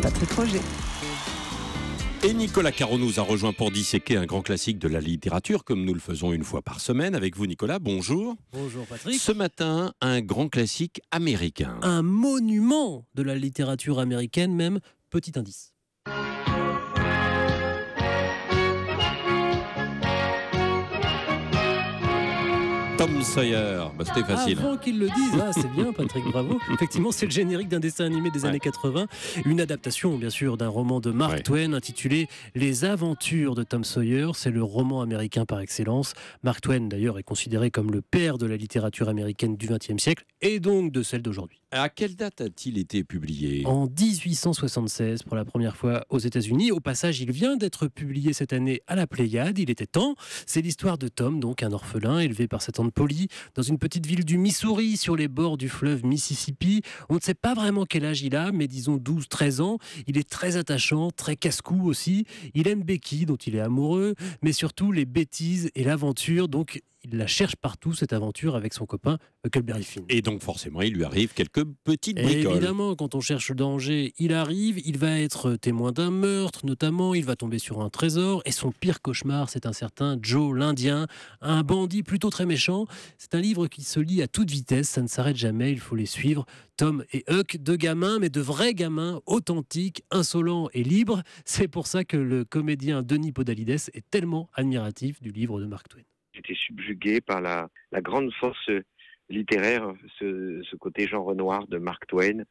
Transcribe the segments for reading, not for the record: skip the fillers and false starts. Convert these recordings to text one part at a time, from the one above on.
Patrick Roger. Et Nicolas Caro nous a rejoint pour disséquer un grand classique de la littérature, comme nous le faisons une fois par semaine. Avec vous, Nicolas, bonjour. Bonjour Patrick. Ce matin, un grand classique américain. Un monument de la littérature américaine même. Petit indice. Tom Sawyer, c'était facile. Avant qu'ils le disent, c'est bien Patrick, bravo. Effectivement, c'est le générique d'un dessin animé des années 80, une adaptation bien sûr d'un roman de Mark Twain intitulé Les Aventures de Tom Sawyer. C'est le roman américain par excellence. Mark Twain d'ailleurs est considéré comme le père de la littérature américaine du XXe siècle et donc de celle d'aujourd'hui. À quelle date a-t-il été publié ? En 1876, pour la première fois aux États-Unis. Au passage, il vient d'être publié cette année à la Pléiade. Il était temps. C'est l'histoire de Tom, donc un orphelin élevé par sa tante Polly dans une petite ville du Missouri sur les bords du fleuve Mississippi. On ne sait pas vraiment quel âge il a, mais disons 12-13 ans. Il est très attachant, très casse-cou aussi. Il aime Becky, dont il est amoureux, mais surtout les bêtises et l'aventure. Donc il la cherche partout, cette aventure, avec son copain Huckleberry Finn. Et donc forcément, il lui arrive quelques petites bricoles. Évidemment, quand on cherche le danger, il arrive, il va être témoin d'un meurtre, notamment, il va tomber sur un trésor, et son pire cauchemar, c'est un certain Joe l'Indien, un bandit plutôt très méchant. C'est un livre qui se lit à toute vitesse, ça ne s'arrête jamais, il faut les suivre. Tom et Huck, deux gamins, mais de vrais gamins, authentiques, insolents et libres. C'est pour ça que le comédien Denis Podalides est tellement admiratif du livre de Mark Twain. J'étais subjugué par la grande force littéraire, ce côté Jean Renoir de Mark Twain.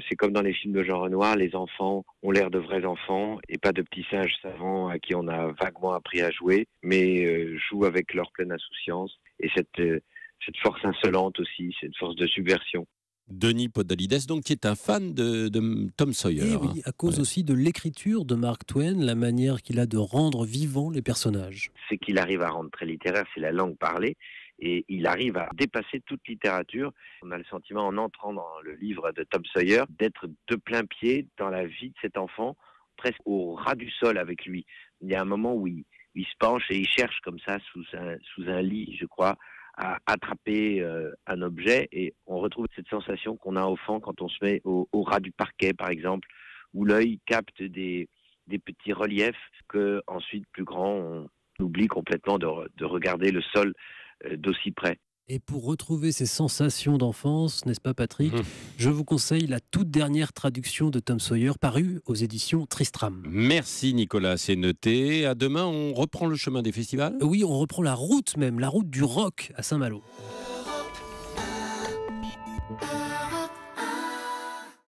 C'est comme dans les films de Jean Renoir, les enfants ont l'air de vrais enfants et pas de petits singes savants à qui on a vaguement appris à jouer, mais jouent avec leur pleine insouciance et cette force insolente aussi, cette force de subversion. Denis Podalides, donc, qui est un fan de Tom Sawyer. Et oui, à cause aussi de l'écriture de Mark Twain, la manière qu'il a de rendre vivants les personnages. C'est qu'il arrive à rendre très littéraire, c'est la langue parlée, et il arrive à dépasser toute littérature. On a le sentiment, en entrant dans le livre de Tom Sawyer, d'être de plein pied dans la vie de cet enfant, presque au ras du sol avec lui. Il y a un moment où il se penche et il cherche comme ça, sous un lit, je crois, à attraper un objet, et on retrouve cette sensation qu'on a au fond quand on se met au ras du parquet, par exemple, où l'œil capte des petits reliefs que ensuite, plus grand, on oublie complètement de regarder le sol d'aussi près. Et pour retrouver ces sensations d'enfance, n'est-ce pas Patrick, je vous conseille la toute dernière traduction de Tom Sawyer parue aux éditions Tristram. Merci Nicolas, c'est noté. À demain, on reprend le chemin des festivals ? Oui, on reprend la route même, la route du rock à Saint-Malo.